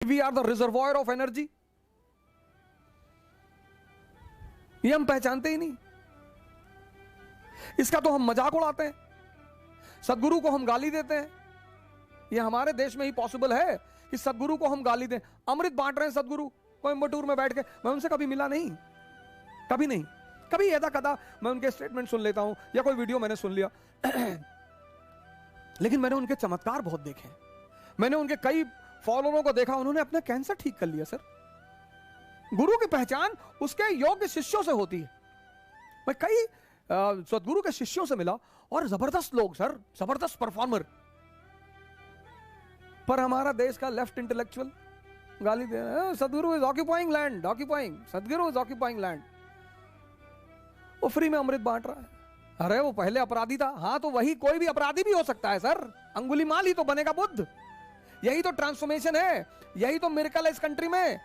We are the reservoir of energy, ये हम पहचानते ही नहीं। इसका तो हम मजाक उड़ाते हैं, सदगुरु को हम गाली देते हैं। ये हमारे देश में ही पॉसिबल है कि सदगुरु को हम गाली दें। अमृत बांट रहे हैं सदगुरु कोयंबटूर में बैठ के, मैं उनसे कभी मिला नहीं, कभी नहीं, कभी यदा कदा मैं उनके स्टेटमेंट सुन लेता हूं या कोई वीडियो मैंने सुन लिया लेकिन मैंने उनके चमत्कार बहुत देखे। मैंने उनके कई फॉलोअरों को देखा, उन्होंने अपना कैंसर ठीक कर लिया सर। गुरु की पहचान उसके योग्य शिष्यों से होती है। मैं कई सदगुरु के शिष्यों से मिला और जबरदस्त लोग सर, जबरदस्त परफॉर्मर, पर हमारा देश का लेफ्ट इंटेलेक्चुअल गाली दे रहा है, सदगुरु इज ऑक्यूपाइंग लैंड, ऑक्यूपाइंग, सदगुरु इज ऑक्यूपाइंग लैंड। वो फ्री में अमृत बांट रहा है। अरे वो पहले अपराधी था, हाँ तो वही कोई भी अपराधी भी हो सकता है सर। अंगुलीमाल ही तो बनेगा बुद्ध। यही तो ट्रांसफॉर्मेशन है, यही तो मिरेकल है इस कंट्री में।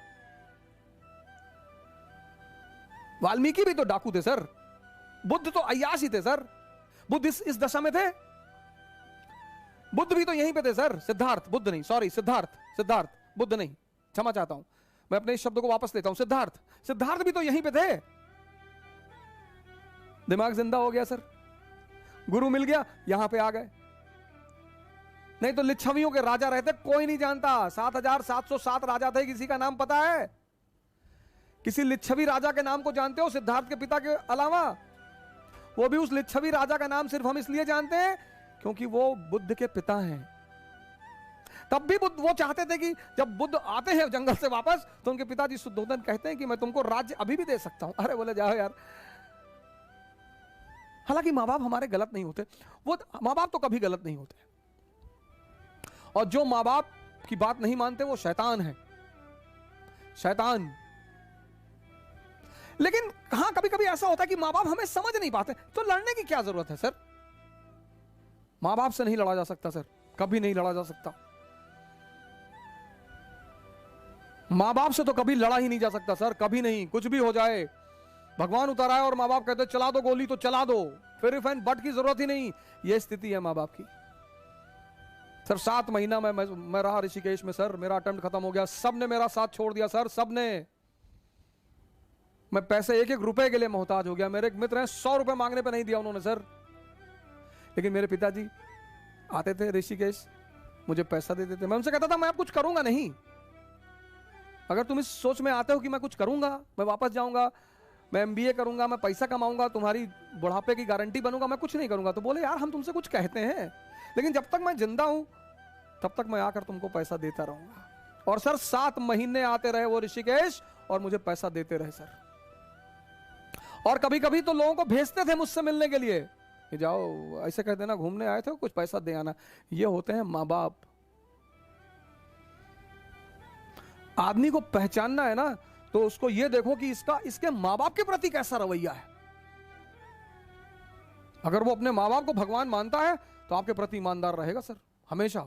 वाल्मीकि भी तो डाकू थे सर, बुद्ध तो अय्याश ही थे सर। बुद्ध इस दशा में थे, बुद्ध भी तो यहीं पे थे सर। सिद्धार्थ, बुद्ध नहीं, सॉरी सिद्धार्थ, बुद्ध नहीं, क्षमा चाहता हूं, मैं अपने इस शब्द को वापस लेता हूं। सिद्धार्थ भी तो यहीं पे थे। दिमाग जिंदा हो गया सर, गुरु मिल गया, यहां पे आ गए। नहीं तो लिच्छवियों के राजा रहते, कोई नहीं जानता। 7707 राजा थे, किसी का नाम पता है? किसी लिच्छवी राजा के नाम को जानते हो सिद्धार्थ के पिता के अलावा? वो भी उस लिच्छवी राजा का नाम सिर्फ हम इसलिए जानते हैं क्योंकि वो बुद्ध के पिता हैं। तब भी बुद्ध वो चाहते थे कि जब बुद्ध आते हैं जंगल से वापस तो उनके पिताजी शुद्धोधन कहते हैं कि मैं तुमको राज्य अभी भी दे सकता हूं। अरे बोले जाओ यार। हालांकि मां बाप हमारे गलत नहीं होते, वो मां बाप तो कभी गलत नहीं होते, और जो मां बाप की बात नहीं मानते वो शैतान है, शैतान। लेकिन हां कभी कभी ऐसा होता है कि मां बाप हमें समझ नहीं पाते, तो लड़ने की क्या जरूरत है सर? मां बाप से नहीं लड़ा जा सकता सर, कभी नहीं लड़ा जा सकता। मां बाप से तो कभी लड़ा ही नहीं जा सकता सर, कभी नहीं। कुछ भी हो जाए, भगवान उतर आए और मां बाप कहते चला दो गोली तो चला दो, फिर इफ एंड बट की जरूरत ही नहीं। यह स्थिति है मां बाप की सर। 7 महीना मैं रहा ऋषिकेश में सर, मेरा अटेम्प्ट खत्म हो गया, सबने मेरा साथ छोड़ दिया सर, सबने। मैं पैसे 1-1 रुपए के लिए मोहताज हो गया। मेरे एक मित्र हैं, 100 रुपए मांगने पे नहीं दिया उन्होंने सर। लेकिन मेरे पिताजी आते थे ऋषिकेश, मुझे पैसा देते थे। मैं उनसे कहता था मैं अब कुछ करूंगा नहीं, अगर तुम इस सोच में आते हो कि मैं कुछ करूंगा, मैं वापस जाऊंगा, मैं एमबीए करूंगा, मैं पैसा कमाऊंगा, तुम्हारी बुढ़ापे की गारंटी बनूंगा, मैं कुछ नहीं करूंगा। तो बोले यार हम तुमसे कुछ कहते हैं, लेकिन जब तक मैं जिंदा हूं तब तक मैं आकर तुमको पैसा देता रहूंगा। और सर 7 महीने आते रहे वो ऋषिकेश और मुझे पैसा देते रहे सर। और कभी कभी तो लोगों को भेजते थे मुझसे मिलने के लिए कि जाओ ऐसे कह देना घूमने आए थे, कुछ पैसा दे आना। ये होते हैं मां बाप। आदमी को पहचानना है ना, तो उसको ये देखो कि इसके मां बाप के प्रति कैसा रवैया है। अगर वो अपने मां बाप को भगवान मानता है तो आपके प्रति ईमानदार रहेगा सर, हमेशा।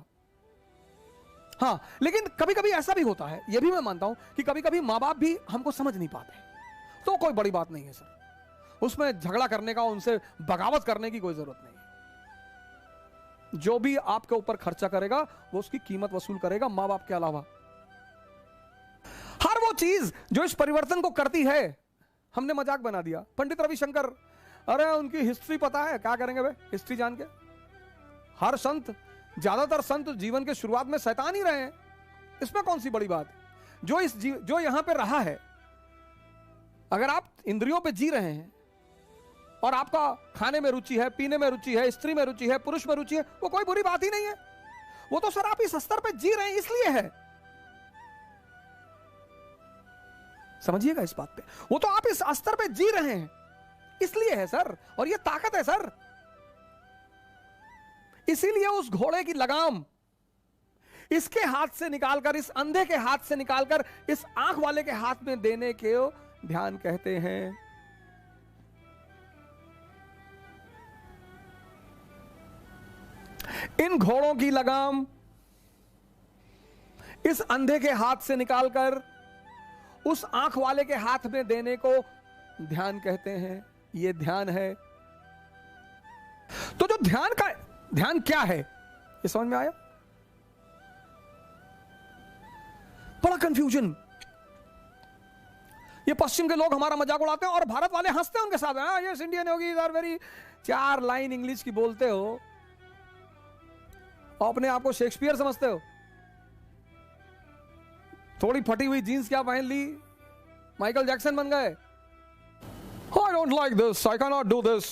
हाँ, लेकिन कभी कभी ऐसा भी होता है, ये भी मैं मानता हूं कि कभी कभी मां बाप भी हमको समझ नहीं पाते, तो कोई बड़ी बात नहीं है सर। उसमें झगड़ा करने का, उनसे बगावत करने की कोई जरूरत नहीं है। जो भी आपके ऊपर खर्चा करेगा वो उसकी कीमत वसूल करेगा, मां बाप के अलावा। हर वो चीज जो इस परिवर्तन को करती है, हमने मजाक बना दिया। पंडित रविशंकर, अरे उनकी हिस्ट्री पता है, क्या करेंगे भाई हिस्ट्री जान के? हर संत, ज्यादातर संत जीवन के शुरुआत में शैतान ही रहे हैं, इसमें कौन सी बड़ी बात? जो यहां पे रहा है, अगर आप इंद्रियों पे जी रहे हैं और आपका खाने में रुचि है, पीने में रुचि है, स्त्री में रुचि है, पुरुष में रुचि है, वो कोई बुरी बात ही नहीं है। वो तो सर आप इस स्तर पे जी रहे हैं इसलिए है, समझिएगा इस बात पे। वो तो आप इस स्तर पे जी रहे हैं इसलिए है सर, और ये ताकत है सर। इसीलिए उस घोड़े की लगाम इसके हाथ से निकालकर, इस अंधे के हाथ से निकालकर इस आंख वाले के हाथ में देने के ध्यान कहते हैं। इन घोड़ों की लगाम इस अंधे के हाथ से निकालकर उस आंख वाले के हाथ में देने को ध्यान कहते हैं। यह ध्यान है। तो जो ध्यान क्या है, ये समझ में आया? बड़ा कंफ्यूजन। ये पश्चिम के लोग हमारा मजाक उड़ाते हैं और भारत वाले हंसते हैं उनके साथ। हाँ ये इंडियन होगी इधर वेरी, 4 लाइन इंग्लिश की बोलते हो और अपने आप को शेक्सपियर समझते हो। थोड़ी फटी हुई जीन्स क्या पहन ली, माइकल जैक्सन बन गए। I don't like this, I can not do this.